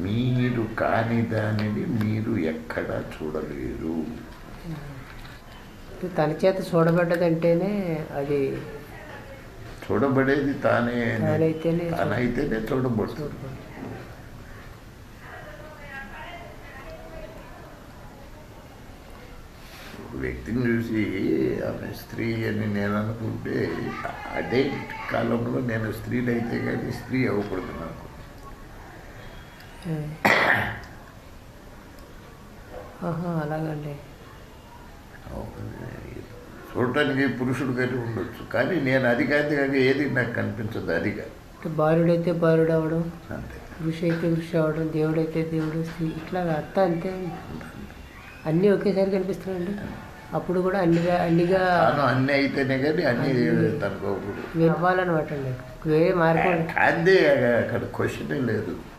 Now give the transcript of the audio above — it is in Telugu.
మీరు కాని దానిని మీరు ఎక్కడా చూడలేరు. తన చేత చూడబడ్డదంటేనే అది చూడబడేది తానైతేనే తానైతేనే చూడబడుతుంది. వ్యక్తిని చూసి ఆమె స్త్రీ అని నేను అనుకుంటే అదే కాలంలో నేను స్త్రీనైతే కానీ స్త్రీ అవ్వకూడదు నాకు. అలాగండి. చూడటానికి పురుషుడు కానీ ఉండొచ్చు, కానీ నేను అది కాదు ఏది నాకు కనిపించదు. అదిగా బాలుడైతే బాలుడు అవడం, అంతే. ఋషి అయితే ఋషి అవడం, దేవుడైతే దేవుడు, స్త్రీ ఇట్లా అత్త అంతే అన్నీ ఒకేసారి కనిపిస్తున్నాయండి. అప్పుడు కూడా అన్నిగా అన్నీ అయితేనే కానీ అన్నీ తనుకోకూడదు అవ్వాలన్నమాట అండి. వేరే మార్గం అదే అక్కడ క్వశ్చనే లేదు.